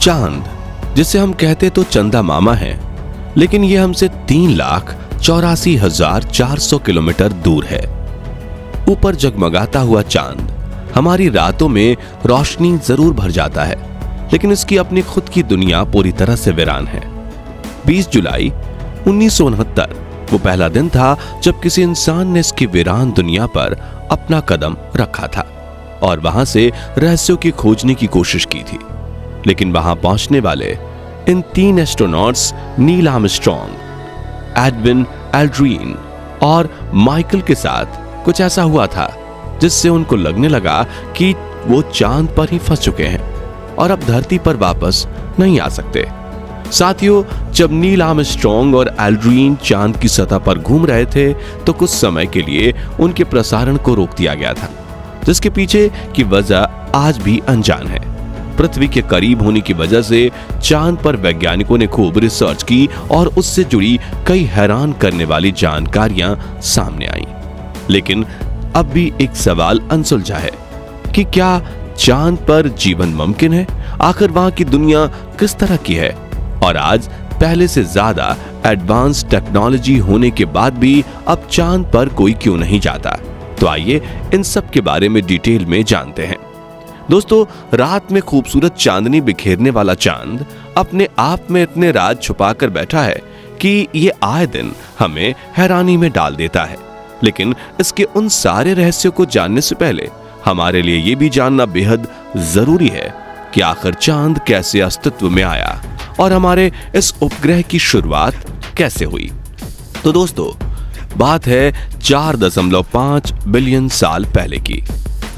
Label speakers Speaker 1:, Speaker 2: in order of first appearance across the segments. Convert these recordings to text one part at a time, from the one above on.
Speaker 1: चांद, जिसे हम कहते तो चंदा मामा है, लेकिन ये हमसे 3,84,400 किलोमीटर दूर है। ऊपर जगमगाता हुआ चांद हमारी रातों में रोशनी जरूर भर जाता है, लेकिन इसकी अपनी खुद की दुनिया पूरी तरह से वीरान है। 20 जुलाई 1969 वो पहला दिन था जब किसी इंसान ने इसकी वीरान दुनिया पर अपना कदम रखा था और वहां से रहस्यों की खोजने की कोशिश की थी। लेकिन वहां पहुंचने वाले इन 3 astronauts Neil Armstrong, Edwin Aldrin और माइकल के साथ कुछ ऐसा हुआ था जिससे उनको लगने लगा कि वो चांद पर ही फंस चुके हैं और अब धरती पर वापस नहीं आ सकते। साथियों, जब नील आर्मस्ट्रॉन्ग और एल्ड्रिन चांद की सतह पर घूम रहे थे तो कुछ समय के लिए उनके प्रसारण को रोक दिया गया था, जिसके पीछे की वजह आज भी अनजान है। पृथ्वी के करीब होने की वजह से चांद पर वैज्ञानिकों ने खूब रिसर्च की और उससे जुड़ी कई हैरान करने वाली जानकारियां सामने आईं। लेकिन अब भी एक सवाल अनसुलझा है कि क्या चांद पर जीवन मुमकिन है? आखिर वहां की दुनिया किस तरह की है? और आज पहले से ज्यादा एडवांस टेक्नोलॉजी होने के बाद भी अब चांद पर कोई क्यों नहीं जाता? तो आइए इन सब के बारे में डिटेल में जानते हैं। दोस्तों, रात में खूबसूरत चांदनी बिखेरने वाला चांद अपने आप में इतने राज छुपाकर बैठा है कि ये आए दिन हमें हैरानी में डाल देता है। लेकिन इसके उन सारे रहस्यों को जानने से पहले हमारे लिए ये भी जानना बेहद जरूरी है कि आखिर चांद कैसे अस्तित्व में आया और हमारे इस उपग्रह की शुरुआत कैसे हुई। तो दोस्तों, बात है 4.5 बिलियन साल पहले की,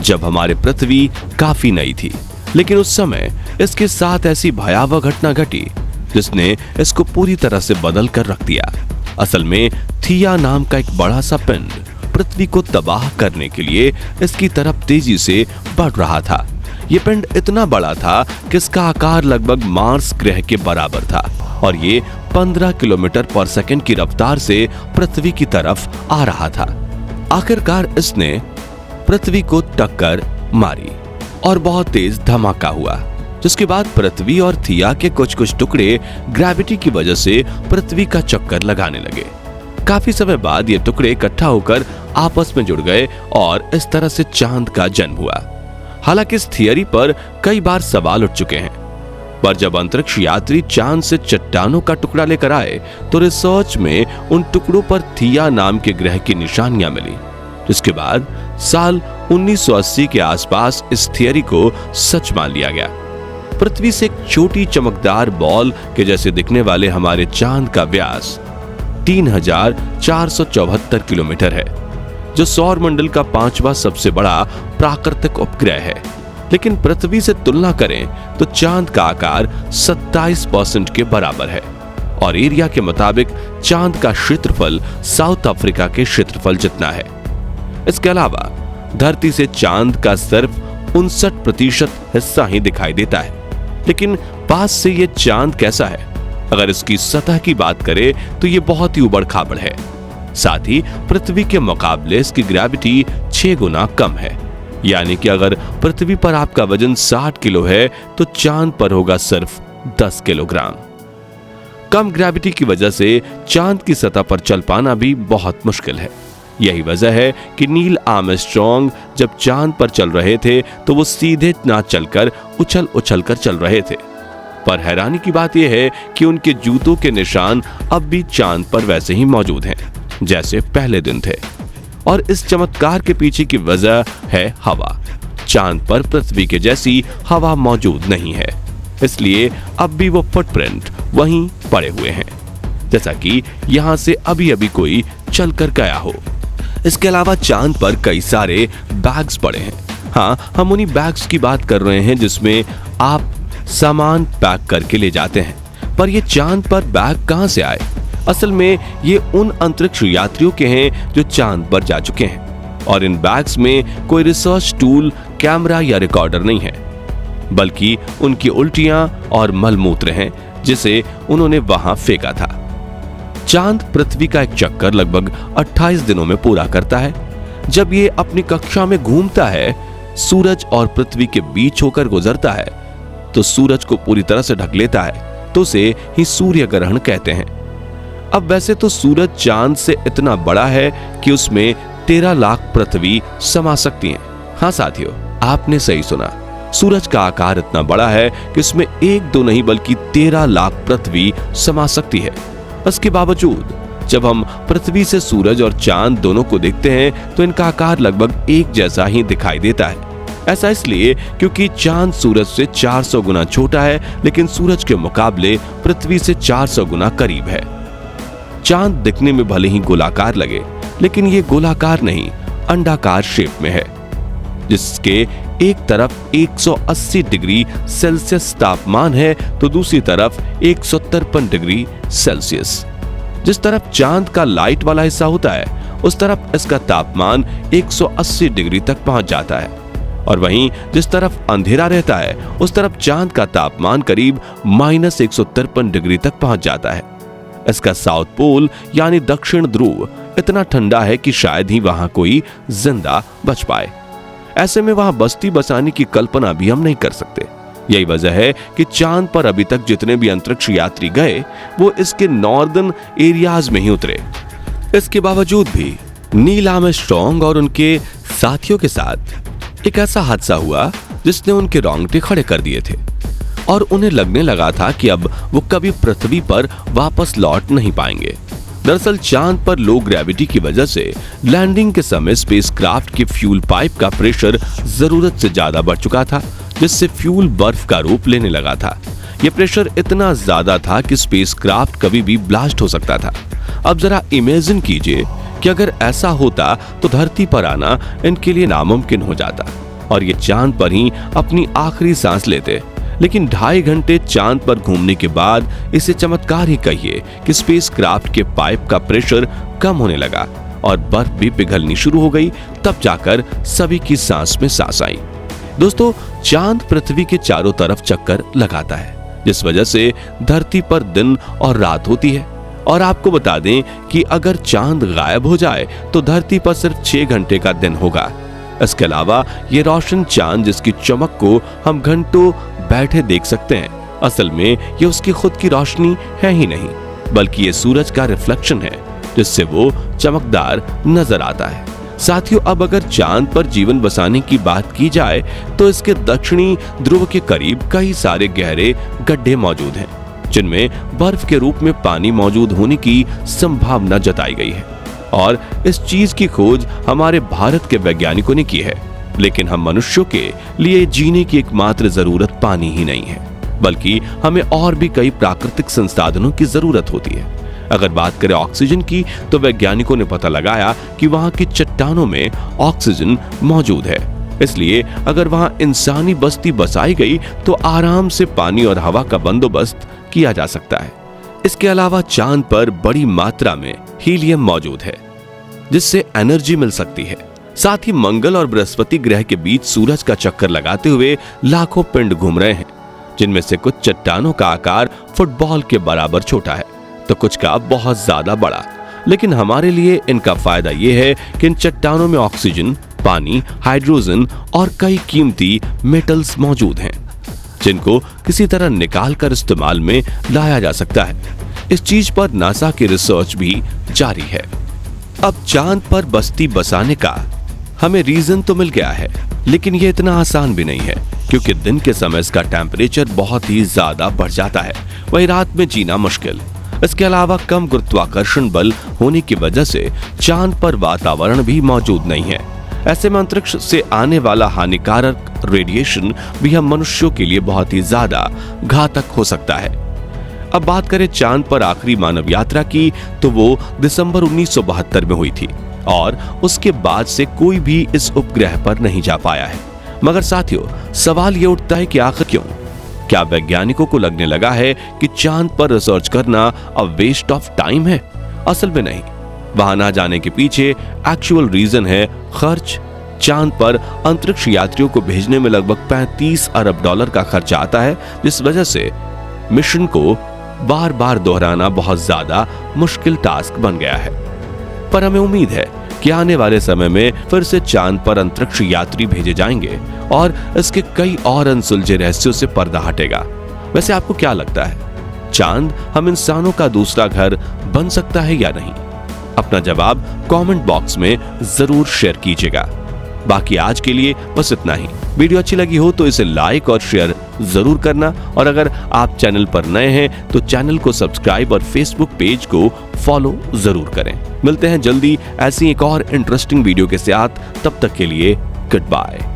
Speaker 1: जब हमारी पृथ्वी काफी नई थी। लेकिन उस समय इसके साथ ऐसी भयावह घटना घटी जिसने इसको पूरी तरह से बदल कर रख दिया। असल में थिया नाम का एक बड़ा सा पिंड पृथ्वी को तबाह करने के लिए इसकी तरफ तेजी से बढ़ रहा था। ये पिंड इतना बड़ा था कि इसका आकार लगभग मार्स ग्रह के बराबर था और ये 15 किलोमीटर पर सेकंड की रफ्तार से पृथ्वी की तरफ आ रहा था। आखिरकार इसने पृथ्वी को टक्कर मारी और बहुत तेज धमाका हुआ, जिसके बाद पृथ्वी और थिया के कुछ कुछ टुकड़े ग्रेविटी की वजह से पृथ्वी का चक्कर लगाने लगे। काफी समय बाद ये टुकड़े इकट्ठा होकर आपस में जुड़ गए और इस तरह से चांद का जन्म हुआ। हालांकि इस थियरी पर कई बार सवाल उठ चुके हैं, पर जब अंतरिक्ष यात्री चांद से चट्टानों का टुकड़ा लेकर आए तो रिसर्च में उन टुकड़ों पर थिया नाम के ग्रह की निशानियां मिली, जिसके बाद साल 1980 के आसपास इस थियरी को सच मान लिया गया। पृथ्वी से एक छोटी चमकदार बॉल के जैसे दिखने वाले हमारे चांद का व्यास 3,474 किलोमीटर है, जो सौर मंडल का 5वां सबसे बड़ा प्राकृतिक उपग्रह है। लेकिन पृथ्वी से तुलना करें तो चांद का आकार 27% के बराबर है और एरिया के मुताबिक चांद का क्षेत्रफल साउथ अफ्रीका के क्षेत्रफल जितना है। इसके अलावा धरती से चांद का सिर्फ 59% हिस्सा ही दिखाई देता है। लेकिन पास से ये चांद कैसा है? अगर इसकी सतह की बात करें तो ये बहुत ही उबड़-खाबड़ है। साथ ही पृथ्वी के मुकाबले इसकी ग्रेविटी 6 गुना कम है, यानी कि अगर पृथ्वी पर आपका वजन 60 किलो है तो चांद पर होगा सिर्फ 10 किलोग्राम। कम ग्रेविटी की वजह से चांद की सतह पर चल पाना भी बहुत मुश्किल है। यही वजह है कि नील आर्मस्ट्रॉन्ग जब चांद पर चल रहे थे तो वो सीधे ना चलकर उछल उछल कर चल रहे थे। पर हैरानी की बात यह है कि उनके जूतों के निशान अब भी चांद पर वैसे ही मौजूद हैं जैसे पहले दिन थे। और इस चमत्कार के पीछे की वजह है हवा। चांद पर पृथ्वी के जैसी हवा मौजूद नहीं है, इसलिए अब भी वो फुटप्रिंट वहीं पड़े हुए हैं, जैसा कि यहां से अभी अभी कोई चलकर गया हो। इसके अलावा चांद पर कई सारे बैग्स पड़े हैं। हाँ, हम उन्हीं बैग्स की बात कर रहे हैं जिसमें आप सामान पैक करके ले जाते हैं। पर ये चांद पर बैग कहां से आए? असल में ये उन अंतरिक्ष यात्रियों के हैं जो चांद पर जा चुके हैं और इन बैग्स में कोई रिसर्च टूल, कैमरा या रिकॉर्डर नहीं है, बल्कि उनकी उल्टियां और मलमूत्र हैं जिसे उन्होंने वहां फेंका था। चांद पृथ्वी का एक चक्कर लगभग 28 दिनों में पूरा करता है। जब ये अपनी कक्षा में घूमता है, सूरज और पृथ्वी के बीच होकर गुजरता है तो सूरज को पूरी तरह से ढक लेता है तो उसे ही सूर्य ग्रहण कहते हैं। अब वैसे तो सूरज चांद से इतना बड़ा है कि उसमें 13 लाख पृथ्वी समा सकती हैं। हाँ साथियों, आपने सही सुना, सूरज का आकार इतना बड़ा है कि उसमें एक दो नहीं बल्कि 13 लाख पृथ्वी समा सकती है। इसके बावजूद जब हम पृथ्वी से सूरज और चांद दोनों को देखते हैं तो इनका आकार लगभग एक जैसा ही दिखाई देता है। ऐसा इसलिए क्योंकि चांद सूरज से 400 गुना छोटा है, लेकिन सूरज के मुकाबले पृथ्वी से 400 गुना करीब है। चांद दिखने में भले ही गोलाकार लगे, लेकिन ये गोलाकार नहीं, अंडाकार शेप में है, जिसके एक तरफ 180 डिग्री सेल्सियस तापमान है तो दूसरी तरफ 153 डिग्री सेल्सियस। जिस तरफ चांद का लाइट वाला हिस्सा होता है उस तरफ इसका तापमान 180 डिग्री तक पहुंच जाता है, और वहीं जिस तरफ अंधेरा रहता है उस तरफ चांद का तापमान करीब -153 डिग्री तक पहुंच जाता है। इसका साउथ पोल यानी दक्षिण ध्रुव इतना ठंडा है कि शायद ही वहां कोई जिंदा बच पाए। ऐसे में वहां बस्ती बसाने की कल्पना भी हम नहीं कर सकते। यही वजह है कि चांद पर अभी तक जितने भी अंतरिक्ष यात्री गए वो इसके नॉर्दर्न एरियाज में ही उतरे। इसके बावजूद भी नील आर्मस्ट्रांग और उनके साथियों के साथ एक ऐसा हादसा हुआ जिसने उनके रोंगटे खड़े कर दिए थे, और उन्हें लगने लगा था कि अब वो कभी पृथ्वी पर वापस लौट नहीं पाएंगे। दरअसल चांद पर लो ग्रेविटी की वजह से लैंडिंग के समय स्पेसक्राफ्ट के फ्यूल पाइप का प्रेशर जरूरत से ज्यादा बढ़ चुका था, जिससे फ्यूल बर्फ का रूप लेने लगा था। यह प्रेशर इतना ज्यादा था कि स्पेसक्राफ्ट कभी भी ब्लास्ट हो सकता था। अब जरा इमेजिन कीजिए कि अगर ऐसा होता तो धरती पर आना इनके लिए नामुमकिन हो जाता और ये चांद पर ही अपनी आखिरी सांस लेते। लेकिन 2.5 घंटे चांद पर घूमने के बाद इसे चमत्कार ही कहिए कि स्पेसक्राफ्ट के पाइप का प्रेशर कम होने लगा और बर्फ भी पिघलनी शुरू हो गई। तब जाकर सभी की सांस में सांस आई। दोस्तों, चांद पृथ्वी के चारों तरफ चक्कर लगाता है, जिस वजह से धरती पर दिन और रात होती है। और आपको बता दें कि अगर चांद गायब हो जाए तो धरती पर सिर्फ 6 घंटे का दिन होगा। इसके अलावा ये रोशन चांद जिसकी चमक को हम घंटों बैठे देख सकते हैं, असल में ये उसकी खुद की रोशनी है ही नहीं, बल्कि ये सूरज का रिफ्लेक्शन है, जिससे वो चमकदार नजर आता है। साथियों, अब अगर चांद पर जीवन बसाने की बात की जाए तो इसके दक्षिणी ध्रुव के करीब कई सारे गहरे गड्ढे मौजूद हैं, जिनमें बर्फ के रूप में पानी मौजूद होने की संभावना जताई गई है। और इस चीज की खोज हमारे भारत के वैज्ञानिकों ने की है। लेकिन हम मनुष्यों के लिए जीने की एकमात्र जरूरत पानी ही नहीं है, बल्कि हमें और भी कई प्राकृतिक संसाधनों की जरूरत होती है। अगर बात करें ऑक्सीजन की, तो वैज्ञानिकों ने पता लगाया कि वहां की चट्टानों में ऑक्सीजन मौजूद है। इसलिए अगर वहां इंसानी बस्ती बसाई गई तो आराम से पानी और हवा का बंदोबस्त किया जा सकता है। इसके अलावा चांद पर बड़ी मात्रा में हीलियम मौजूद है, जिससे एनर्जी मिल सकती है। साथ ही मंगल और बृहस्पति ग्रह के बीच सूरज का चक्कर लगाते हुए लाखों पिंड घूम रहे हैं, जिनमें से कुछ चट्टानों का आकार फुटबॉल के बराबर छोटा है तो कुछ का बहुत ज्यादा बड़ा। लेकिन हमारे लिए इनका फायदा यह है कि इन चट्टानों में ऑक्सीजन, पानी, हाइड्रोजन और कई कीमती मेटल्स मौजूद हैं, जिनको किसी तरह निकाल कर इस्तेमाल में लाया जा सकता है। इस चीज पर नासा की रिसर्च भी जारी है। अब चांद पर बस्ती बसाने का हमें रीजन तो मिल गया है, लेकिन यह इतना आसान भी नहीं है, क्योंकि दिन के समय इसका टेम्परेचर बहुत ही ज्यादा बढ़ जाता है, वहीं रात में जीना मुश्किल। इसके अलावा कम गुरुत्वाकर्षण बल होने की वजह से चांद पर वातावरण भी मौजूद नहीं है। ऐसे में अंतरिक्ष से आने वाला हानिकारक रेडिएशन भी हम मनुष्यों के लिए बहुत ही ज्यादा घातक हो सकता है। अब बात करें चांद पर आखिरी मानव यात्रा की, तो वो दिसंबर 1972 में हुई थी और उसके बाद से कोई भी इस उपग्रह पर नहीं जा पाया है। मगर साथियों, सवाल ये उठता है कि आखिर क्यों? क्या वैज्ञानिकों को लगने लगा है कि चांद पर रिसर्च करना अब वेस्ट ऑफ टाइम है? असल में नहीं, वहां ना जाने के पीछे एक्चुअल रीजन है खर्च। चांद पर अंतरिक्ष यात्रियों को भेजने में लगभग $35 अरब का खर्चा आता है, जिस वजह से मिशन को बार बार दोहराना बहुत ज्यादा मुश्किल टास्क बन गया है। पर हमें उम्मीद है कि आने वाले समय में फिर से चांद पर अंतरिक्ष यात्री भेजे जाएंगे और इसके कई और अनसुलझे रहस्यों से पर्दा हटेगा। वैसे आपको क्या लगता है, चांद हम इंसानों का दूसरा घर बन सकता है या नहीं? अपना जवाब कमेंट बॉक्स में जरूर शेयर कीजिएगा। बाकी आज के लिए बस इतना ही। वीडियो अच्छी लगी हो तो इसे लाइक और शेयर जरूर करना, और अगर आप चैनल पर नए हैं तो चैनल को सब्सक्राइब और फेसबुक पेज को फॉलो जरूर करें। मिलते हैं जल्दी ऐसी एक और इंटरेस्टिंग वीडियो के साथ, तब तक के लिए गुड बाय।